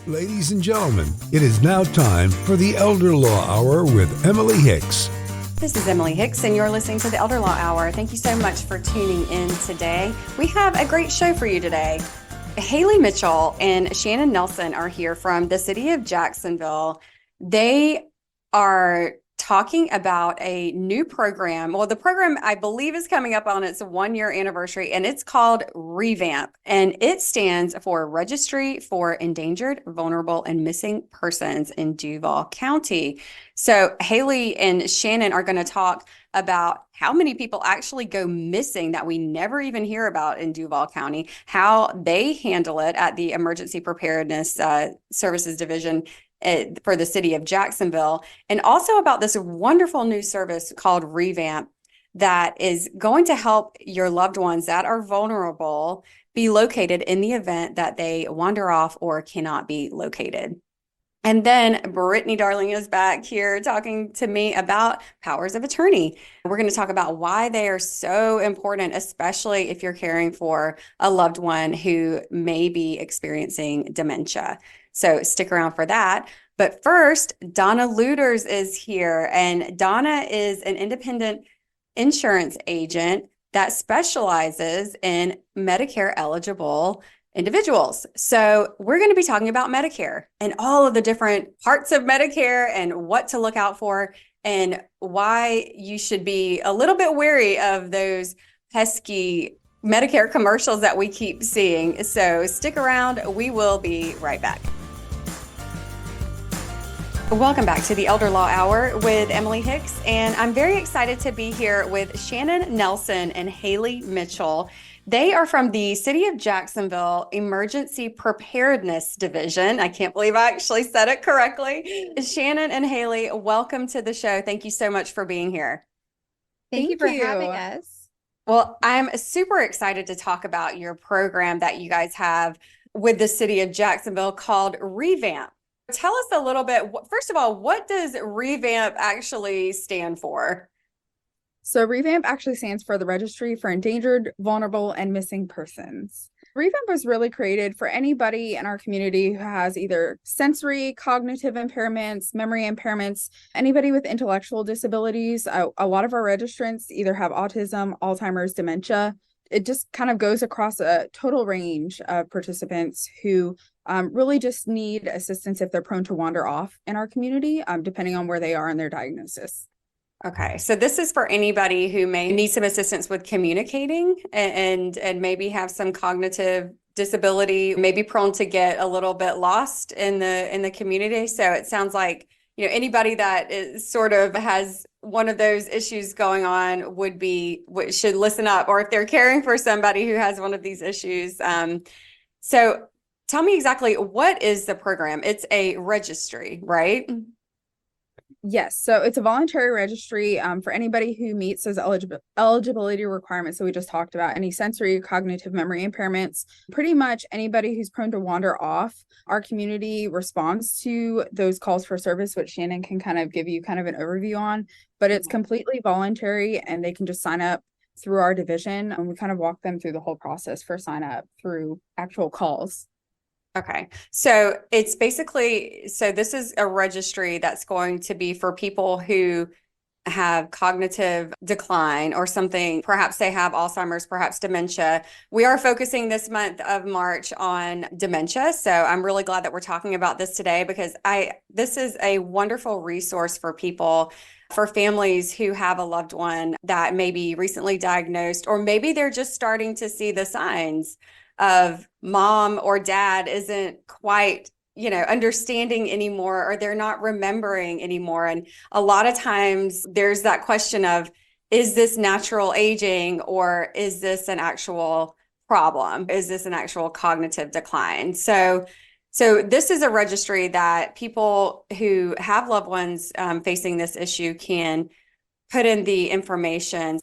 Ladies and gentlemen, it is now time for the Elder Law Hour with Emily Hicks. This is Emily Hicks, and you're listening to the Elder Law Hour. Thank you so much for tuning in today. We have a great show for you today. Halle Mitchell and Shannon Nelson are here from the city of Jacksonville. They are talking about a new program. Well, the program, I believe, is coming up on its 1-year anniversary, and it's called REVAMP, and it stands for Registry for Endangered, Vulnerable, and Missing Persons in Duval County. So Halle and Shannon are going to talk about how many people actually go missing that we never even hear about in Duval County, how they handle it at the Emergency Preparedness Services Division for the city of Jacksonville, and also about this wonderful new service called REVAMP that is going to help your loved ones that are vulnerable be located in the event that they wander off or cannot be located. And then Brittany Darling is back here talking to me about powers of attorney. We're going to talk about why they are so important, especially if you're caring for a loved one who may be experiencing dementia. So stick around for that. But first, Donna Lueders is here, and Donna is an independent insurance agent that specializes in Medicare eligible individuals. So we're going to be talking about Medicare and all of the different parts of Medicare and what to look out for and why you should be a little bit wary of those pesky Medicare commercials that we keep seeing. So stick around. We will be right back. Welcome back to the Elder Law Hour with Emily Hicks, and I'm very excited to be here with Shannon Nelson and Halle Mitchell. They are from the City of Jacksonville Emergency Preparedness Division. I can't believe I actually said it correctly. Shannon and Halle, welcome to the show. Thank you so much for being here. Thank you for having us. Well, I'm super excited to talk about your program that you guys have with the City of Jacksonville called REVAMP. Tell us a little bit, first of all, what does REVAMP actually stand for? So REVAMP actually stands for the Registry for Endangered, Vulnerable, and Missing Persons. REVAMP was really created for anybody in our community who has either sensory, cognitive impairments, memory impairments, anybody with intellectual disabilities. A lot of our registrants either have autism, Alzheimer's, dementia. It just kind of goes across a total range of participants who really just need assistance if they're prone to wander off in our community, depending on where they are in their diagnosis. Okay, so this is for anybody who may need some assistance with communicating and maybe have some cognitive disability, maybe prone to get a little bit lost in the community. So it sounds like, anybody that is sort of has one of those issues going on should listen up, or if they're caring for somebody who has one of these issues. So tell me exactly, what is the program? It's a registry, right? Yes, so it's a voluntary registry for anybody who meets those eligibility requirements that we just talked about, any sensory, cognitive, memory impairments, pretty much anybody who's prone to wander off. Our community responds to those calls for service, which Shannon can kind of give you kind of an overview on, but it's completely voluntary and they can just sign up through our division, and we kind of walk them through the whole process for sign up through actual calls. Okay, so it's basically, this is a registry that's going to be for people who have cognitive decline or something. Perhaps they have Alzheimer's, perhaps dementia. We are focusing this month of March on dementia. So I'm really glad that we're talking about this today, because this is a wonderful resource for people, for families who have a loved one that may be recently diagnosed, or maybe they're just starting to see the signs of mom or dad isn't quite, understanding anymore, or they're not remembering anymore. And a lot of times there's that question of, is this natural aging, or is this an actual problem? Is this an actual cognitive decline? So this is a registry that people who have loved ones facing this issue can put in the information.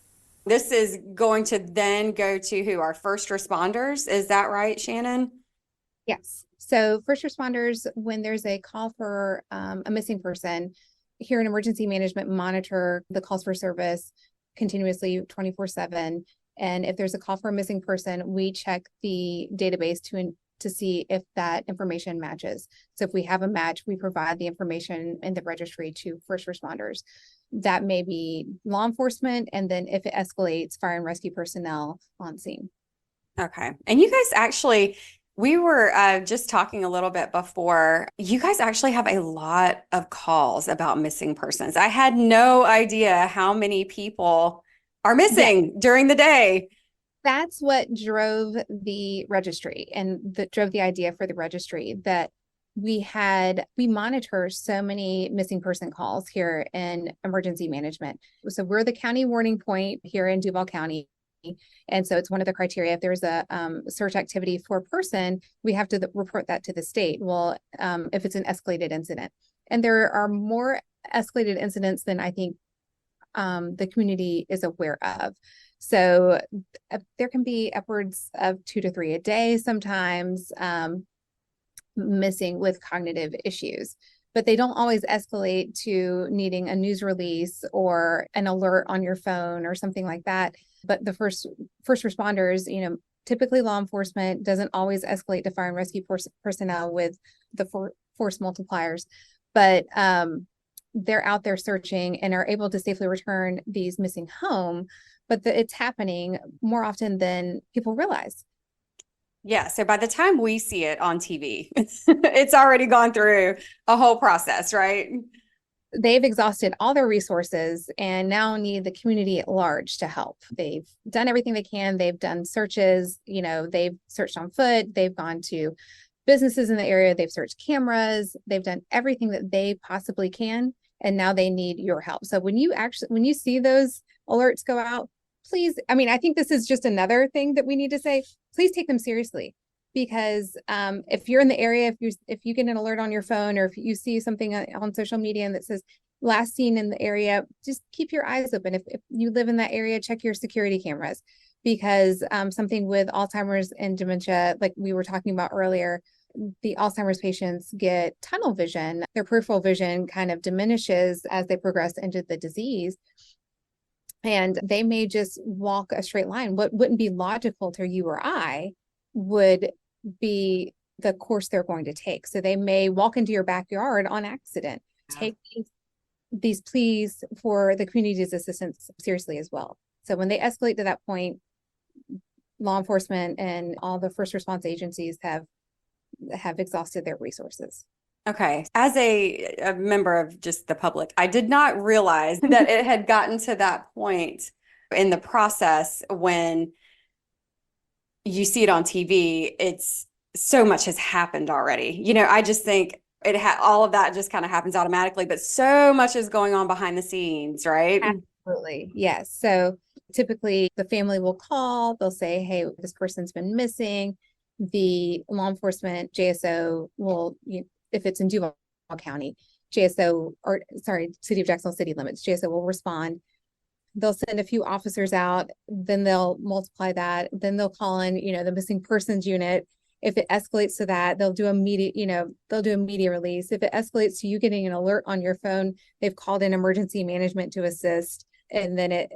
This is going to then go to who? Our first responders. Is that right, Shannon? Yes. So first responders, when there's a call for a missing person, here in emergency management, monitor the calls for service continuously 24/7. And if there's a call for a missing person, we check the database to to see if that information matches. So if we have a match, we provide the information in the registry to first responders. That may be law enforcement, and then if it escalates, fire and rescue personnel on scene. Okay. And you guys actually, we were just talking a little bit before, you guys actually have a lot of calls about missing persons. I had no idea how many people are missing during the day. That's what drove the registry, and that drove the idea for the registry, that we monitor so many missing person calls here in emergency management. So we're the county warning point here in Duval County. And so it's one of the criteria. If there's a search activity for a person, we have to report that to the state. Well, if it's an escalated incident, and there are more escalated incidents than I think the community is aware of. So there can be upwards of 2 to 3 a day sometimes missing with cognitive issues, but they don't always escalate to needing a news release or an alert on your phone or something like that. But the first responders, typically law enforcement doesn't always escalate to fire and rescue personnel with the force multipliers, but they're out there searching and are able to safely return these missing home. But it's happening more often than people realize. Yeah. So by the time we see it on TV, it's already gone through a whole process, right? They've exhausted all their resources and now need the community at large to help. They've done everything they can. They've done searches, they've searched on foot. They've gone to businesses in the area. They've searched cameras. They've done everything that they possibly can. And now they need your help. So when you see those alerts go out, please, I think this is just another thing that we need to say, please take them seriously. Because if you're in the area, if you get an alert on your phone, or if you see something on social media that says last seen in the area, just keep your eyes open. If you live in that area, check your security cameras, because something with Alzheimer's and dementia, like we were talking about earlier, the Alzheimer's patients get tunnel vision. Their peripheral vision kind of diminishes as they progress into the disease. And they may just walk a straight line. What wouldn't be logical to you or I would be the course they're going to take. So they may walk into your backyard on accident. Take these pleas for the community's assistance seriously as well. So when they escalate to that point, law enforcement and all the first response agencies have exhausted their resources. Okay. As a member of just the public, I did not realize that it had gotten to that point in the process. When you see it on TV, it's so much has happened already. I just think all of that just kind of happens automatically, but so much is going on behind the scenes, right? Absolutely. Yes. So typically the family will call, they'll say, hey, this person's been missing. The law enforcement JSO will, if it's in Duval County, City of Jacksonville city limits, JSO will respond. They'll send a few officers out, then they'll multiply that, then they'll call in, the missing persons unit. If it escalates to that, they'll do a media release. If it escalates to you getting an alert on your phone, they've called in emergency management to assist. And then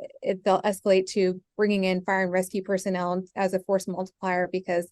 they'll escalate to bringing in fire and rescue personnel as a force multiplier, because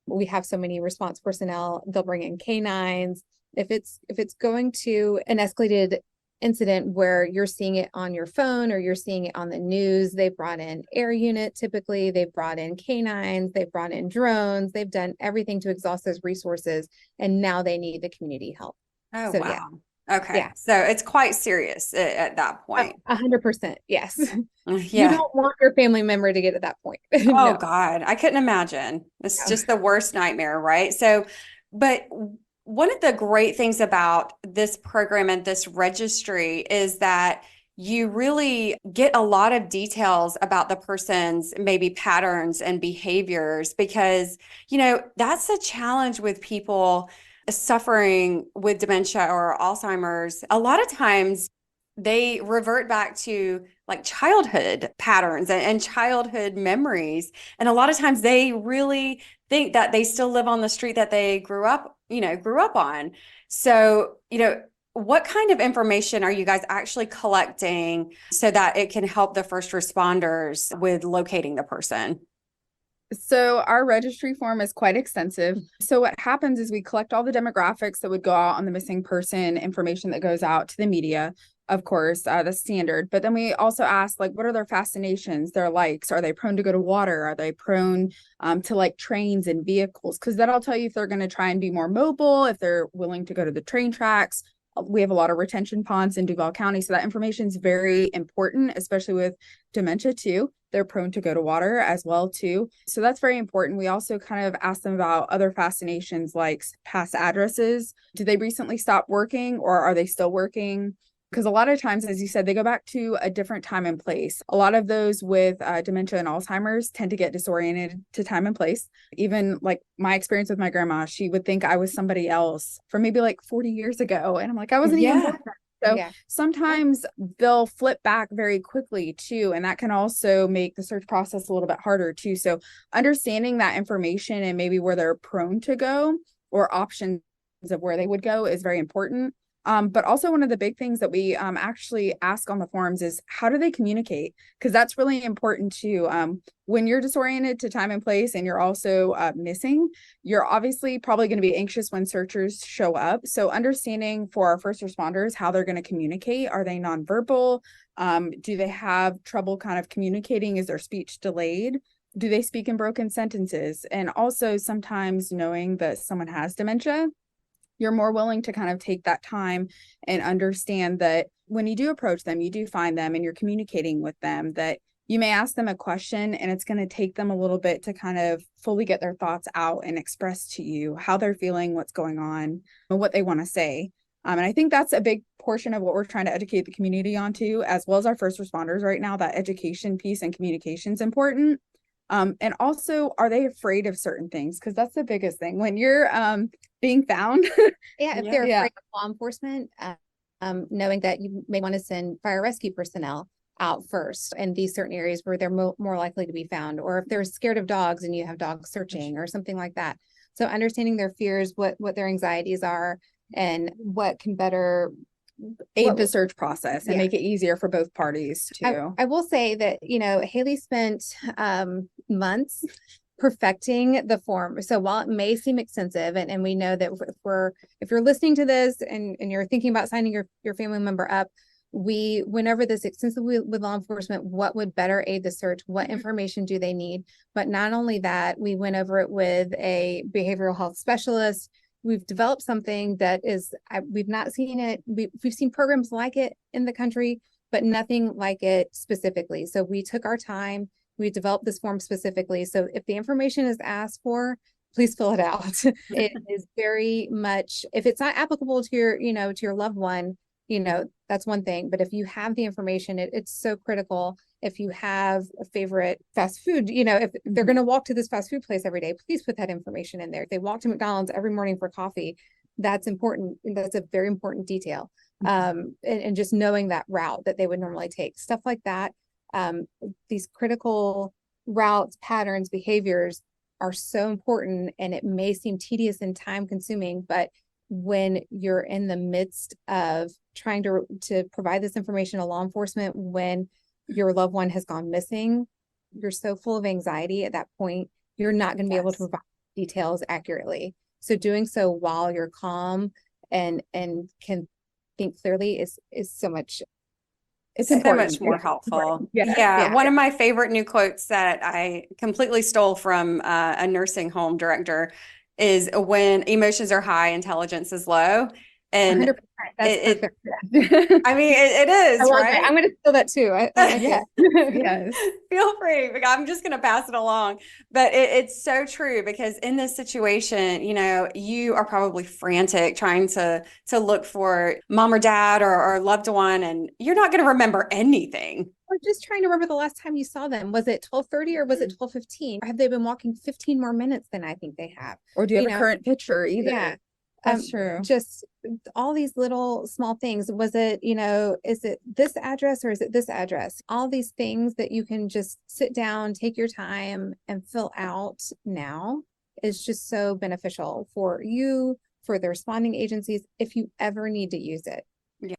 we have so many response personnel. They'll bring in canines. If it's going to an escalated incident where you're seeing it on your phone or you're seeing it on the news, they've brought in air unit. Typically they've brought in canines, they've brought in drones, they've done everything to exhaust those resources, and now they need the community help. Oh, so, wow. Yeah. Okay. Yeah. So it's quite serious at that point. 100%. Yes. Yeah. You don't want your family member to get to that point. Oh No. God, I couldn't imagine. It's No. just the worst nightmare, right? So, but one of the great things about this program and this registry is that you really get a lot of details about the person's maybe patterns and behaviors, because, that's a challenge with people suffering with dementia or Alzheimer's. A lot of times they revert back to like childhood patterns and childhood memories. And a lot of times they really think that they still live on the street that they grew up on. So, what kind of information are you guys actually collecting so that it can help the first responders with locating the person? So our registry form is quite extensive. So what happens is we collect all the demographics that would go out on the missing person information that goes out to the media, of course, the standard. But then we also ask, like, what are their fascinations, their likes? Are they prone to go to water? Are they prone to like trains and vehicles? Because that'll tell you if they're going to try and be more mobile, if they're willing to go to the train tracks. We have a lot of retention ponds in Duval County. So that information is very important, especially with dementia too. They're prone to go to water as well too. So that's very important. We also kind of ask them about other fascinations like past addresses. Did they recently stop working or are they still working? Because a lot of times, as you said, they go back to a different time and place. A lot of those with dementia and Alzheimer's tend to get disoriented to time and place. Even like my experience with my grandma, she would think I was somebody else from maybe like 40 years ago. And I'm like, I wasn't even born. So sometimes they'll flip back very quickly too. And that can also make the search process a little bit harder too. So understanding that information and maybe where they're prone to go or options of where they would go is very important. But also one of the big things that we actually ask on the forms is how do they communicate? Because that's really important too. When you're disoriented to time and place and you're also missing, you're obviously probably going to be anxious when searchers show up. So understanding for our first responders how they're going to communicate. Are they nonverbal? Do they have trouble kind of communicating? Is their speech delayed? Do they speak in broken sentences? And also sometimes knowing that someone has dementia, you're more willing to kind of take that time and understand that when you do approach them, you do find them and you're communicating with them, that you may ask them a question and it's going to take them a little bit to kind of fully get their thoughts out and express to you how they're feeling, what's going on, and what they want to say. And I think that's a big portion of what we're trying to educate the community onto, as well as our first responders right now. That education piece and communication is important. And also, are they afraid of certain things? Because that's the biggest thing when you're being found. If they're afraid of law enforcement, knowing that you may want to send fire rescue personnel out first in these certain areas where they're more likely to be found, or if they're scared of dogs and you have dogs searching or something like that. So understanding their fears, what their anxieties are, and what can better aid the search process and make it easier for both parties too. I will say that, Haley spent months perfecting the form. So while it may seem extensive, and we know that if you're listening to this and you're thinking about signing your family member up, we went over this extensively with law enforcement. What would better aid the search? What information do they need? But not only that, we went over it with a behavioral health specialist. We've developed something that we've not seen it. We've seen programs like it in the country, but nothing like it specifically. So we took our time. We developed this form specifically. So if the information is asked for, please fill it out. It is very much, if it's not applicable to your loved one, that's one thing. But if you have the information, it's so critical. If you have a favorite fast food, if they're going to walk to this fast food place every day, please put that information in there. If they walk to McDonald's every morning for coffee, that's important. That's a very important detail. And just knowing that route that they would normally take, stuff like that. These critical routes, patterns, behaviors are so important, and it may seem tedious and time consuming, but when you're in the midst of trying to provide this information to law enforcement, when your loved one has gone missing, you're so full of anxiety at that point, you're not going to be able to provide details accurately. So doing so while you're calm and can think clearly is so much. It's so much more helpful. One of my favorite new quotes that I completely stole from a nursing home director is when emotions are high, intelligence is low. And 100%. That's perfect. I mean, it is, right? I'm going to steal that too. Yes. Feel free. I'm just going to pass it along. But it's so true, because in this situation, you are probably frantic trying to look for mom or dad or loved one, and you're not going to remember anything. Or just trying to remember the last time you saw them. Was it 12:30 or was it 12:15? Have they been walking 15 more minutes than I think they have? Or do you have a current picture either? Yeah. That's true. Just all these little small things. Was it, is it this address or is it this address? All these things that you can just sit down, take your time and fill out now is just so beneficial for you, for the responding agencies, if you ever need to use it.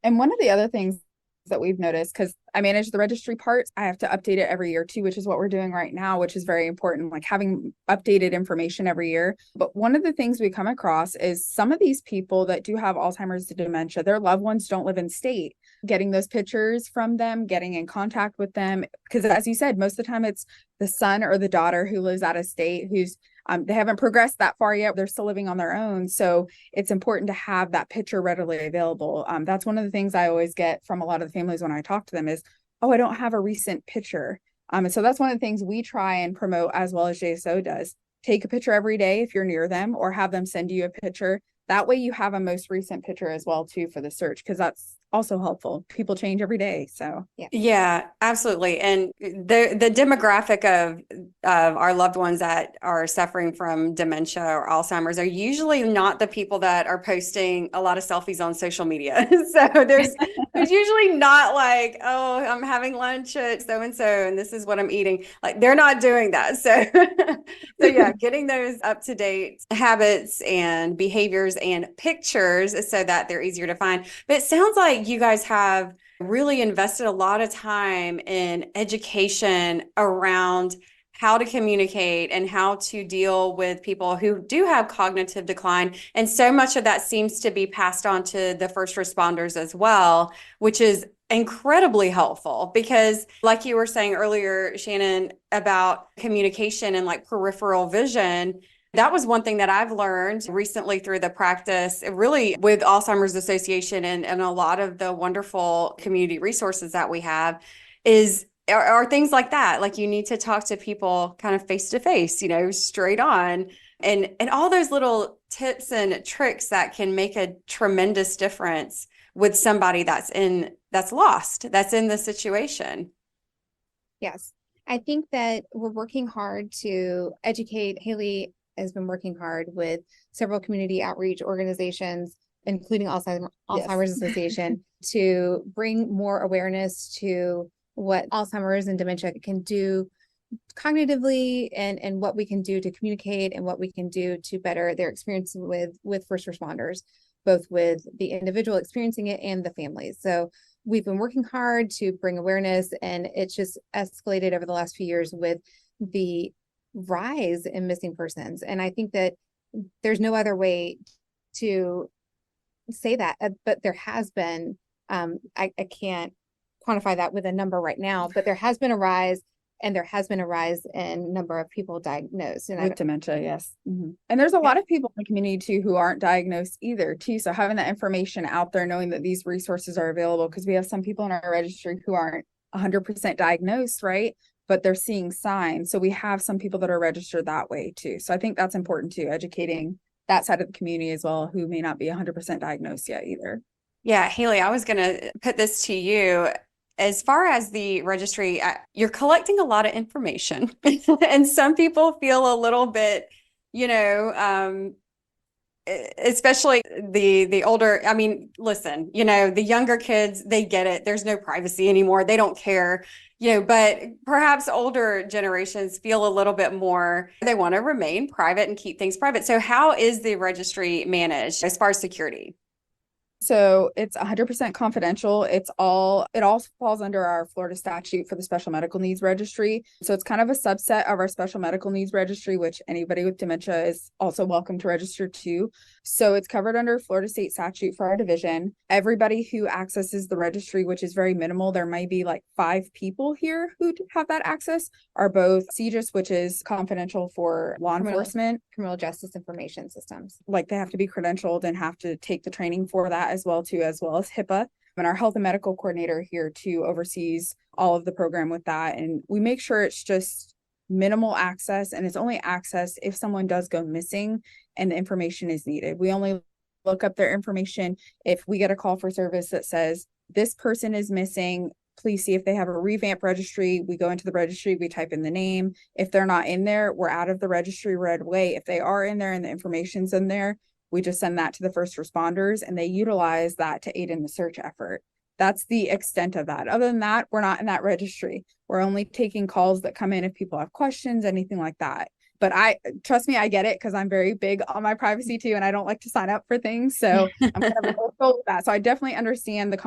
And one of the other things that we've noticed, because I manage the registry parts. I have to update it every year too, which is what we're doing right now, which is very important, like having updated information every year. But one of the things we come across is some of these people that do have Alzheimer's and dementia, their loved ones don't live in state. Getting those pictures from them, getting in contact with them, because as you said, most of the time it's the son or the daughter who lives out of state, who's they haven't progressed that far yet. They're still living on their own. So it's important to have that picture readily available. That's one of the things I always get from a lot of the families when I talk to them is, oh, I don't have a recent picture. And so that's one of the things we try and promote, as well as JSO does. Take a picture every day if you're near them, or have them send you a picture. That way you have a most recent picture as well too for the search, because that's also helpful. People change every day. So yeah, absolutely. And the demographic of our loved ones that are suffering from dementia or Alzheimer's are usually not the people that are posting a lot of selfies on social media. So there's usually not like, oh, I'm having lunch at so and so and this is what I'm eating. Like, they're not doing that. So so yeah, getting those up to date habits and behaviors and pictures so that they're easier to find. But it sounds like you guys have really invested a lot of time in education around how to communicate and how to deal with people who do have cognitive decline. And so much of that seems to be passed on to the first responders as well, which is incredibly helpful because, like you were saying earlier, Shannon, about communication and like peripheral vision, that was one thing that I've learned recently through the practice, really with Alzheimer's Association and a lot of the wonderful community resources that we have are things like that. Like, you need to talk to people kind of face to face, straight on, and all those little tips and tricks that can make a tremendous difference with somebody that's lost, that's in the situation. Yes. I think that we're working hard to educate. Haley has been working hard with several community outreach organizations, including Alzheimer's Association, to bring more awareness to what Alzheimer's and dementia can do cognitively, and what we can do to communicate, and what we can do to better their experience with first responders, both with the individual experiencing it and the families. So we've been working hard to bring awareness, and it's just escalated over the last few years with the rise in missing persons. And I think that there's no other way to say that, but there has been, I can't quantify that with a number right now, but there has been a rise, and there has been a rise in number of people diagnosed with dementia. Yes. Mm-hmm. And there's a lot of people in the community too who aren't diagnosed either too. So having that information out there, knowing that these resources are available, because we have some people in our registry who aren't 100% diagnosed, right? But they're seeing signs. So we have some people that are registered that way too. So I think that's important too, educating that side of the community as well, who may not be 100% diagnosed yet either. Yeah, Haley, I was going to put this to you. As far as the registry, you're collecting a lot of information, and some people feel a little bit, especially the older. I mean, listen, the younger kids, they get it. There's no privacy anymore. They don't care, but perhaps older generations feel a little bit more, they want to remain private and keep things private. So how is the registry managed as far as security? So it's 100% confidential. It all falls under our Florida statute for the special medical needs registry. So it's kind of a subset of our special medical needs registry, which anybody with dementia is also welcome to register to. So it's covered under Florida state statute for our division. Everybody who accesses the registry, which is very minimal, there might be like 5 people here who have that access, are both CJIS, which is confidential for law enforcement, criminal justice information systems. Like, they have to be credentialed and have to take the training for that as well as HIPAA. And our health and medical coordinator here too oversees all of the program with that. And we make sure it's just minimal access, and it's only access if someone does go missing and the information is needed. We only look up their information if we get a call for service that says this person is missing. Please see if they have a REVAMP registry. We go into the registry, we type in the name. If they're not in there, we're out of the registry right away. If they are in there and the information's in there, we just send that to the first responders, and they utilize that to aid in the search effort. That's the extent of that. Other than that, we're not in that registry. We're only taking calls that come in if people have questions, anything like that. But trust me, I get it, because I'm very big on my privacy too, and I don't like to sign up for things. So I'm kind of careful with that. So I definitely understand the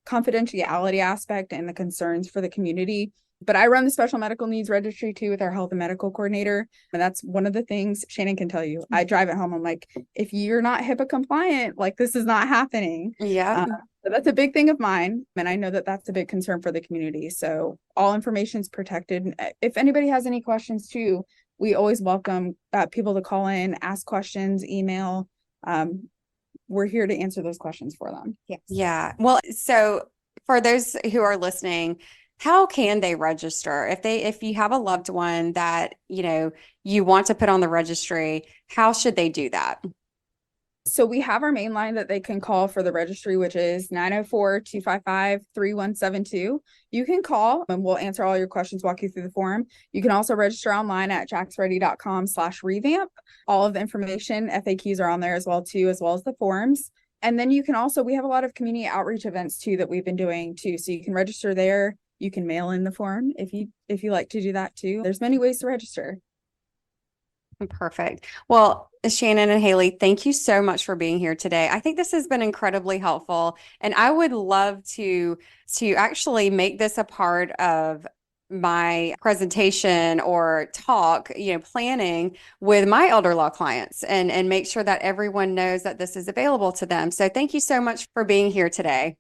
confidentiality aspect and the concerns for the community. But I run the special medical needs registry too with our health and medical coordinator. And that's one of the things Shannon can tell you. I drive it home. I'm like, if you're not HIPAA compliant, like this is not happening. Yeah. So that's a big thing of mine. And I know that that's a big concern for the community. So all information is protected. If anybody has any questions too, we always welcome people to call in, ask questions, email. We're here to answer those questions for them. Yes. Yeah. Well, so for those who are listening, how can they register? If you have a loved one that, you want to put on the registry, how should they do that? So we have our main line that they can call for the registry, which is 904-255-3172. You can call and we'll answer all your questions, walk you through the form. You can also register online at jacksready.com/revamp. All of the information, FAQs are on there as well too, as well as the forms. And then you can also, we have a lot of community outreach events too that we've been doing too. So you can register there. You can mail in the form if you like to do that too. There's many ways to register. Perfect. Well, Shannon and Haley, thank you so much for being here today. I think this has been incredibly helpful, and I would love to actually make this a part of my presentation or talk, planning with my elder law clients and make sure that everyone knows that this is available to them. So thank you so much for being here today.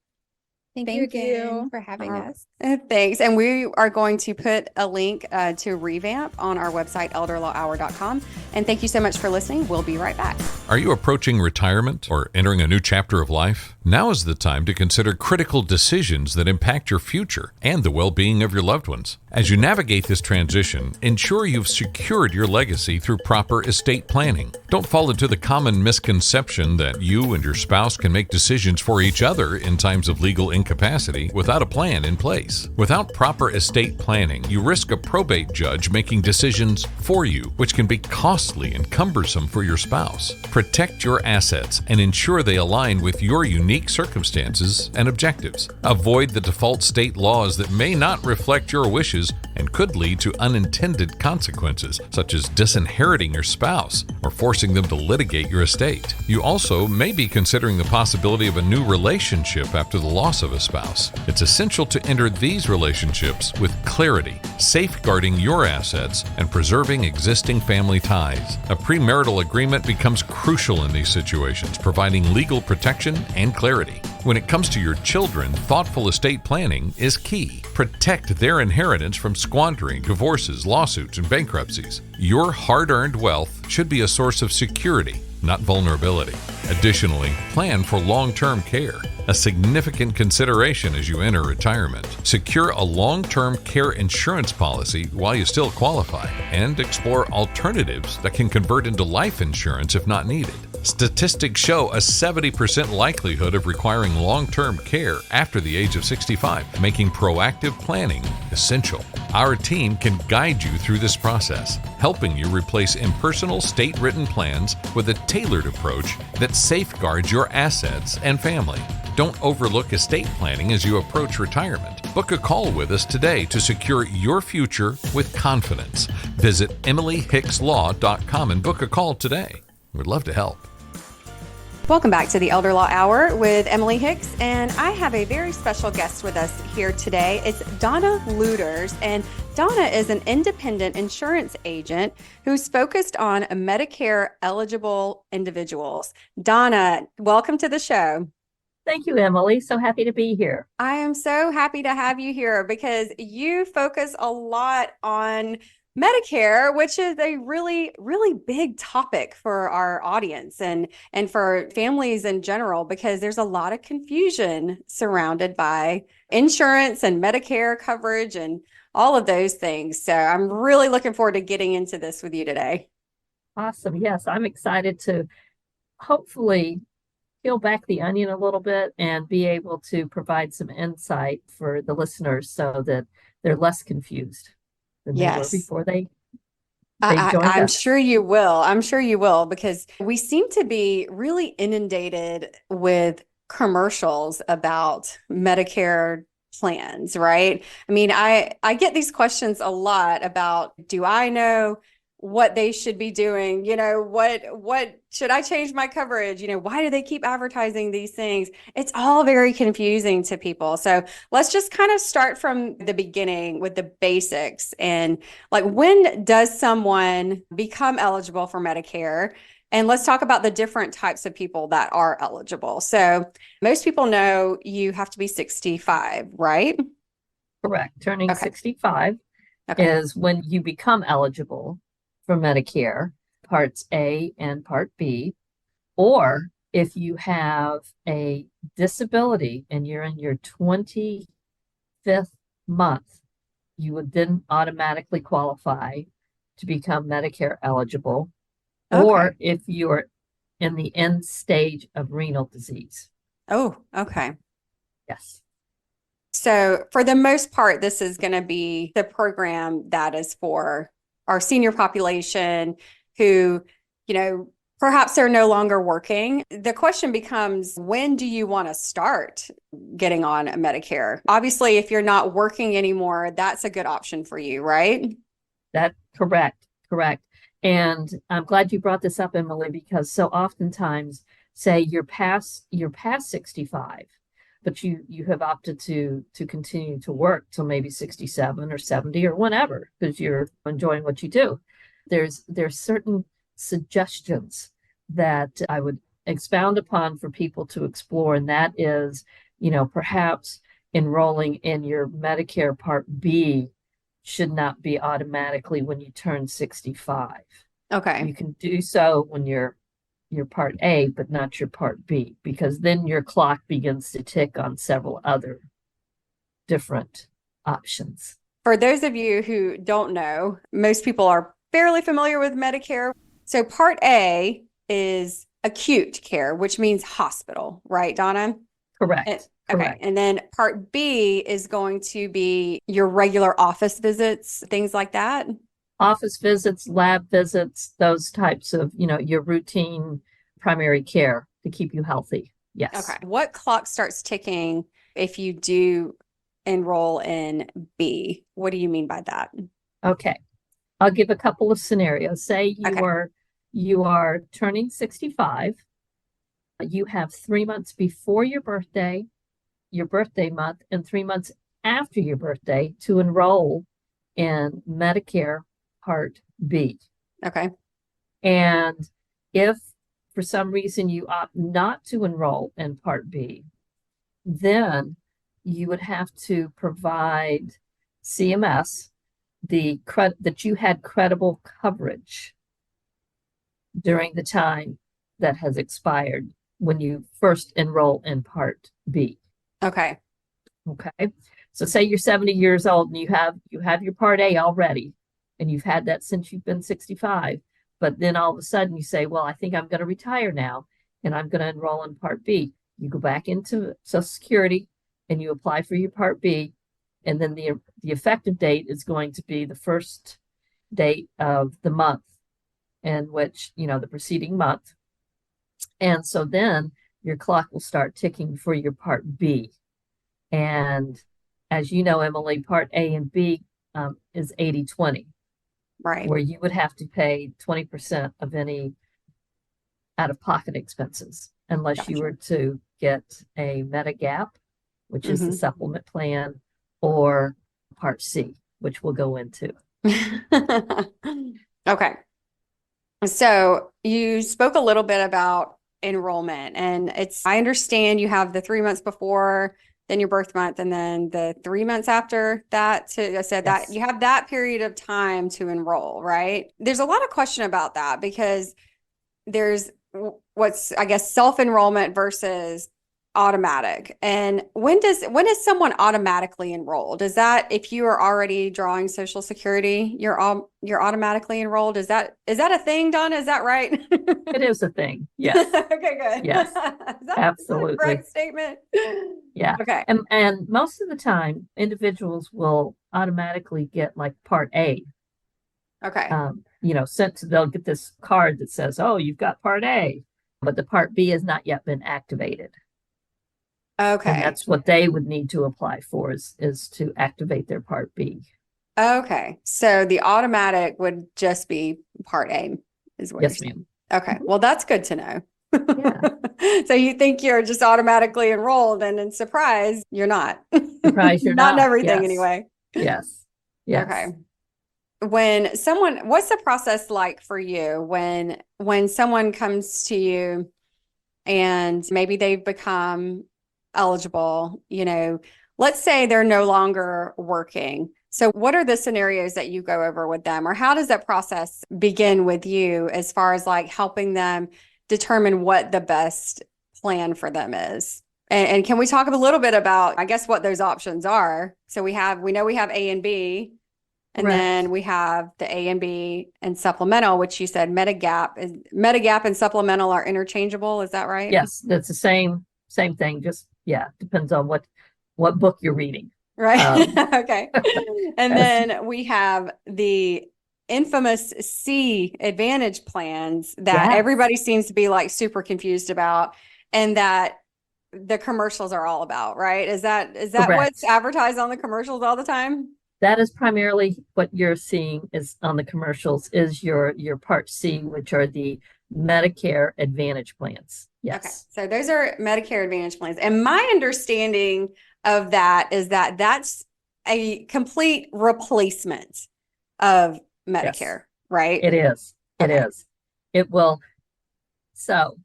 Thank Thank you again you. for having us. Thanks. And we are going to put a link to Revamp on our website, elderlawhour.com. And thank you so much for listening. We'll be right back. Are you approaching retirement or entering a new chapter of life? Now is the time to consider critical decisions that impact your future and the well-being of your loved ones. As you navigate this transition, ensure you've secured your legacy through proper estate planning. Don't fall into the common misconception that you and your spouse can make decisions for each other in times of legal incapacity without a plan in place. Without proper estate planning, you risk a probate judge making decisions for you, which can be costly and cumbersome for your spouse. Protect your assets and ensure they align with your unique circumstances and objectives. Avoid the default state laws that may not reflect your wishes and could lead to unintended consequences, such as disinheriting your spouse or forcing them to litigate your estate. You also may be considering the possibility of a new relationship after the loss of a spouse. It's essential to enter these relationships with clarity, safeguarding your assets and preserving existing family ties. A premarital agreement becomes crucial in these situations, providing legal protection and clarity. When it comes to your children, thoughtful estate planning is key. Protect their inheritance from squandering, divorces, lawsuits, and bankruptcies. Your hard-earned wealth should be a source of security, not vulnerability. Additionally, plan for long-term care, a significant consideration as you enter retirement. Secure a long-term care insurance policy while you still qualify, and explore alternatives that can convert into life insurance if not needed. Statistics show a 70% likelihood of requiring long-term care after the age of 65, making proactive planning essential. Our team can guide you through this process, helping you replace impersonal state-written plans with a tailored approach that safeguards your assets and family. Don't overlook estate planning as you approach retirement. Book a call with us today to secure your future with confidence. Visit emilyhickslaw.com and book a call today. We'd love to help. Welcome back to the Elder Law Hour with Emily Hicks, and I have a very special guest with us here today. It's Donna Lueders, and Donna is an independent insurance agent who's focused on Medicare eligible individuals. Donna, welcome to the show. Thank you, Emily. So happy to be here. I am so happy to have you here because you focus a lot on Medicare, which is a really, really big topic for our audience and for families in general, because there's a lot of confusion surrounded by insurance and Medicare coverage and all of those things. So I'm really looking forward to getting into this with you today. Awesome. Yes, I'm excited to hopefully peel back the onion a little bit and be able to provide some insight for the listeners so that they're less confused than they were before they joined I'm us. sure you will. I'm sure you will, because we seem to be really inundated with commercials about Medicare plans, right? I mean, I get these questions a lot about, do I know what they should be doing. What should I change my coverage? Why do they keep advertising these things? It's all very confusing to people. So let's just kind of start from the beginning with the basics. And like, when does someone become eligible for Medicare? And let's talk about the different types of people that are eligible. So most people know you have to be 65, right? Correct. Turning Okay. 65 Okay. is when you become eligible for Medicare, Parts A and Part B, or if you have a disability and you're in your 25th month, you would then automatically qualify to become Medicare eligible, or Okay. if you're in the end stage of renal disease. Oh, okay. Yes. So for the most part, this is going to be the program that is for our senior population who, perhaps they're no longer working. The question becomes, when do you want to start getting on a Medicare? Obviously, if you're not working anymore, that's a good option for you, right? That's correct. Correct. And I'm glad you brought this up, Emily, because so oftentimes say you're past 65, but you have opted to continue to work till maybe 67 or 70 or whenever, because you're enjoying what you do. There's certain suggestions that I would expound upon for people to explore, and that is, perhaps enrolling in your Medicare Part B should not be automatically when you turn 65. Okay. You can do so when you're Part A, but not your Part B, because then your clock begins to tick on several other different options. For those of you who don't know, most people are fairly familiar with Medicare. So Part A is acute care, which means hospital, right, Donna? Correct. Okay. Correct. And then Part B is going to be your regular office visits, things like that. Office visits, lab visits, those types of, your routine primary care to keep you healthy. Yes. Okay. What clock starts ticking if you do enroll in B? What do you mean by that? Okay. I'll give a couple of scenarios. Say Okay. you are turning 65. You have 3 months before your birthday month, and 3 months after your birthday to enroll in Medicare Part B. Okay. And if for some reason you opt not to enroll in Part B, then you would have to provide CMS that you had credible coverage during the time that has expired when you first enroll in Part B. Okay. Okay. So say you're 70 years old and you have your Part A already, and you've had that since you've been 65. But then all of a sudden you say, well, I think I'm going to retire now and I'm going to enroll in Part B. You go back into Social Security and you apply for your Part B. And then the effective date is going to be the first date of the month in which, the preceding month. And so then your clock will start ticking for your Part B. And as you know, Emily, Part A and B is 80-20. Right. Where you would have to pay 20% of any out-of-pocket expenses, unless Gotcha. you were to get a Medigap, which is the supplement plan, or Part C, which we'll go into. Okay. So you spoke a little bit about enrollment, and I understand you have the 3 months before, then your birth month, and then the 3 months after that. So I said that you have that period of time to enroll, right? There's a lot of question about that because there's what's, I guess, self-enrollment versus automatic. And when is someone automatically enrolled? Is that if you are already drawing Social Security, you're automatically enrolled? Is that a thing, Donna? Is that right? It is a thing. Yes. Okay, good. Yes. Absolutely. Is that a correct statement? Yeah. Okay. And most of the time, individuals will automatically get like Part A. Okay. They'll get this card that says, "Oh, you've got Part A," but the Part B has not yet been activated. Okay. And that's what they would need to apply for is to activate their Part B. Okay. So the automatic would just be Part A, is what you're Yes, saying. ma'am. Okay. Well, that's good to know. Yeah. So you think you're just automatically enrolled, and in surprise, you're not. Surprise, you're Not in not. everything Yes. anyway. Yes. Yes. Okay. What's the process like for you when someone comes to you and maybe they've become eligible, let's say they're no longer working. So what are the scenarios that you go over with them, or how does that process begin with you as far as like helping them determine what the best plan for them is? And can we talk a little bit about, I guess, what those options are? So we know we have A and B, and Correct. then we have the A and B and supplemental, which you said Medigap and supplemental are interchangeable. Is that right? Yes, that's the same thing. Just depends on what book you're reading. Right. Okay. And Yes. then we have the infamous C Advantage plans that Yes. everybody seems to be like super confused about, and that the commercials are all about, right? Is that Correct. what's advertised on the commercials all the time? That is primarily what you're seeing is on the commercials is your Part C, which are the Medicare Advantage plans. Yes. Okay. So those are Medicare Advantage plans. And my understanding of that is that that's a complete replacement of Medicare, Yes. right? It is. It Okay. is. It will. So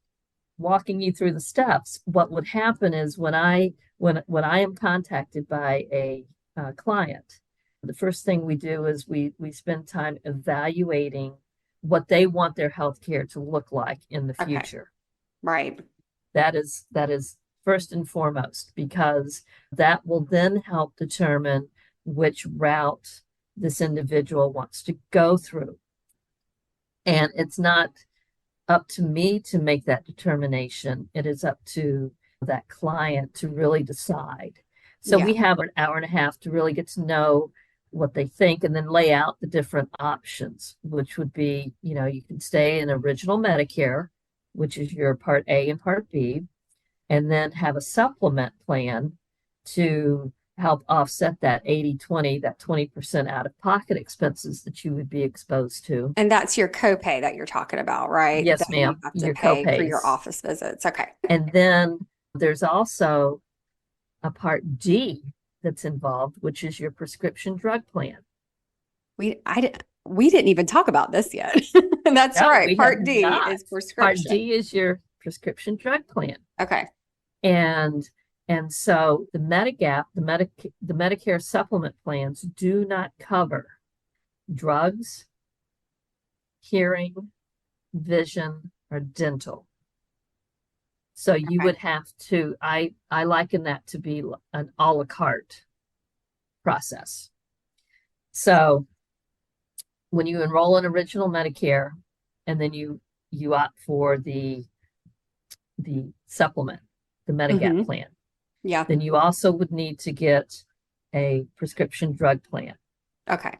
walking you through the steps, what would happen is when I am contacted by a client, the first thing we do is we spend time evaluating what they want their healthcare to look like in the Okay. future. Right. That is first and foremost, because that will then help determine which route this individual wants to go through. And it's not up to me to make that determination. It is up to that client to really decide. So Yeah. we have an hour and a half to really get to know what they think and then lay out the different options, which would be, you can stay in original Medicare, which is your Part A and Part B, and then have a supplement plan to help offset that 80-20, that 20% out of pocket expenses that you would be exposed to. And that's your copay that you're talking about, right? Yes, That you ma'am. have to Your pay for your copays. office visits. Okay. And then there's also a Part D that's involved, which is your prescription drug plan. We didn't even talk about this yet. That's No, right. we Part have D not. is Part prescription. D is your prescription drug plan. Okay. And so the Medigap, the Medicare supplement plans do not cover drugs, hearing, vision, or dental. So you would have to, I liken that to be an a la carte process. So when you enroll in original Medicare and then you opt for the supplement, the Medigap plan, Yeah. then you also would need to get a prescription drug plan. Okay.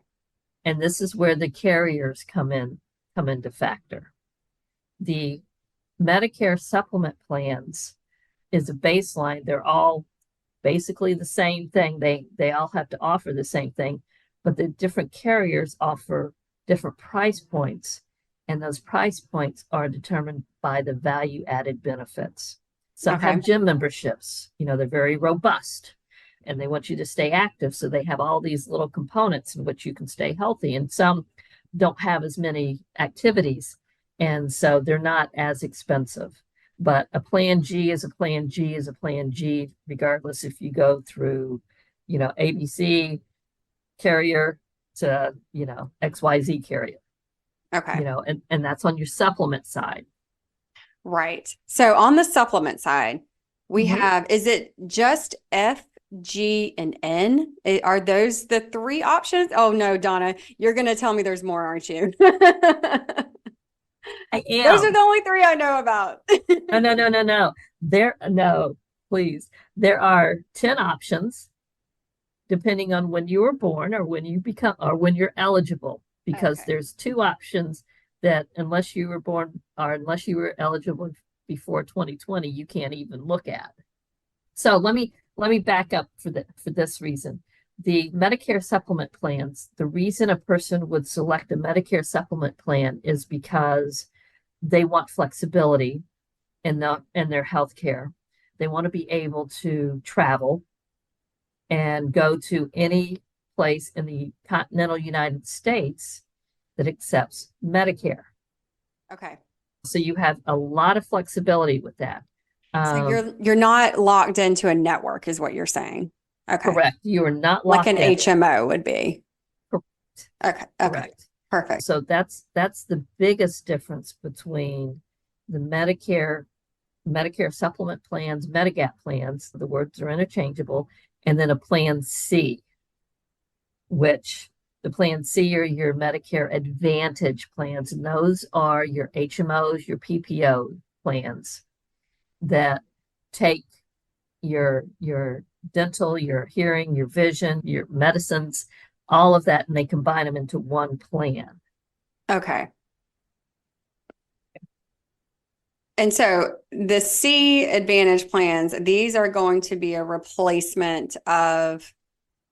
And this is where the carriers come into factor. The Medicare supplement plans is a baseline. They're all basically the same thing. They all have to offer the same thing, but the different carriers offer different price points, and those price points are determined by the value added benefits. Some have gym memberships, they're very robust and they want you to stay active. So they have all these little components in which you can stay healthy, and some don't have as many activities. And so they're not as expensive. But a plan G is a plan G is a plan G, regardless if you go through, ABC carrier to, XYZ carrier. Okay. And that's on your supplement side. Right. So on the supplement side, we have, is it just F, G, and N? Are those the three options? Oh no, Donna, you're going to tell me there's more, aren't you? I am. Those are the only three I know about. No. No, please. There are 10 options depending on when you were born or when you become or when you're eligible, because there's two options that unless you were born or unless you were eligible before 2020, you can't even look at. So let me back up for this reason. the Medicare supplement plans, the reason a person would select a Medicare supplement plan is because they want flexibility in their health care. They want to be able to travel and go to any place in the continental United States that accepts Medicare. Okay. So you have a lot of flexibility with that. So you're not locked into a network, is what you're saying. Okay. Correct. You are not like locked an in. HMO would be. Correct. Okay. Okay. Correct. Perfect. So that's the biggest difference between the Medicare supplement plans, Medigap plans, the words are interchangeable, and then a Plan C, which the Plan C are your Medicare Advantage plans, and those are your HMOs, your PPO plans that take your dental, your hearing, your vision, your medicines, all of that, and they combine them into one plan. Okay. And so the C Advantage plans, these are going to be a replacement of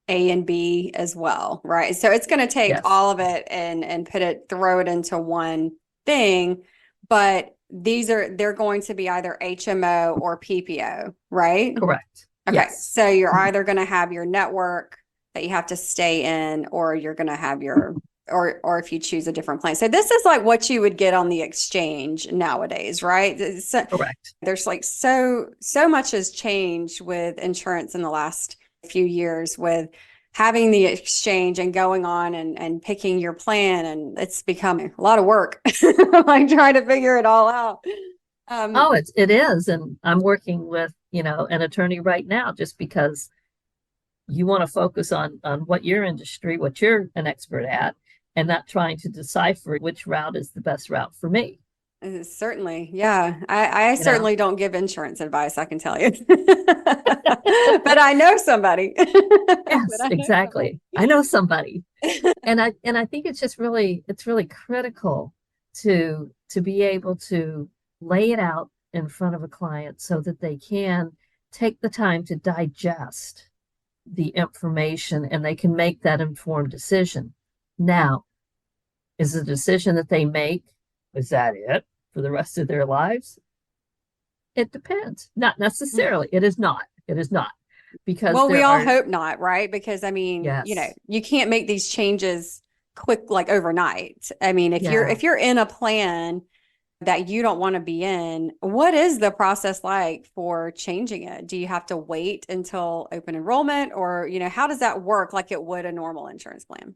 A and B as well, right? So it's going to take Yes. all of it and throw it into one thing, but they're going to be either HMO or PPO, right? Correct. Okay. Yes. So you're either going to have your network that you have to stay in, or you're going to have or if you choose a different plan. So this is like what you would get on the exchange nowadays, right? Correct. There's like so much has changed with insurance in the last few years with having the exchange and going on and picking your plan. And it's become a lot of work, like trying to figure it all out. It is. And I'm working with, an attorney right now, just because you want to focus on what your industry, what you're an expert at, and not trying to decipher which route is the best route for me. Certainly. Yeah. I certainly don't give insurance advice, I can tell you. But I know somebody. Yes, exactly. I know somebody. And I think it's really critical to be able to lay it out in front of a client so that they can take the time to digest the information and they can make that informed decision. Now, is the decision that they make, is that it for the rest of their lives? It depends. Not necessarily. It is not. Because we all hope not, right? Because yes. You can't make these changes quick, like overnight. If you're in a plan that you don't want to be in, what is the process like for changing it? Do you have to wait until open enrollment, or how does that work like it would a normal insurance plan?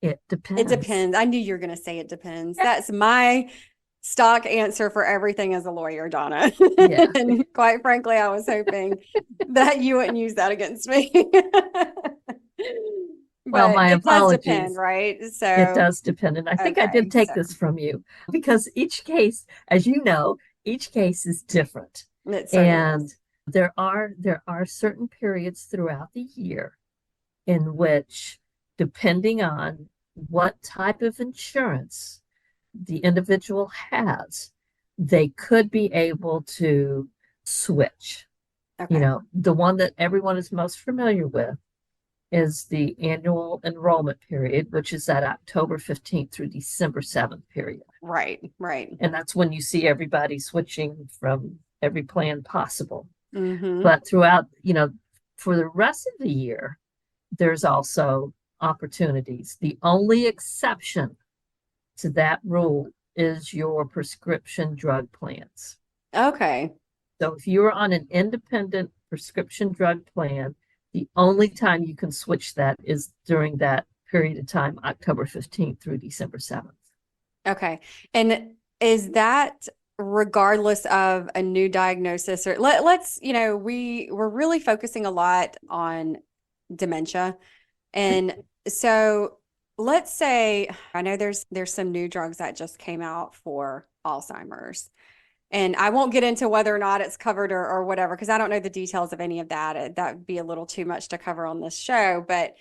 It depends. It depends. I knew you were going to say it depends. That's my stock answer for everything as a lawyer, Donna. Yeah. And quite frankly, I was hoping that you wouldn't use that against me. Well, my apologies. Does depend, right? So it does depend. And I think I did take this from you, because each case, as you know, each case is different. And there are certain periods throughout the year in which, depending on what type of insurance the individual has, they could be able to switch. Okay. The one that everyone is most familiar with is the annual enrollment period, which is that October 15th through December 7th period. Right. And that's when you see everybody switching from every plan possible. Mm-hmm. But throughout, for the rest of the year, there's also opportunities. The only exception to that rule is your prescription drug plans. Okay. So if you're on an independent prescription drug plan, the only time you can switch that is during that period of time, October 15th through December 7th. Okay. And is that regardless of a new diagnosis, or let's, we're really focusing a lot on dementia. And so let's say, I know there's some new drugs that just came out for Alzheimer's. And I won't get into whether or not it's covered or whatever, because I don't know the details of any of that. That would be a little too much to cover on this show. But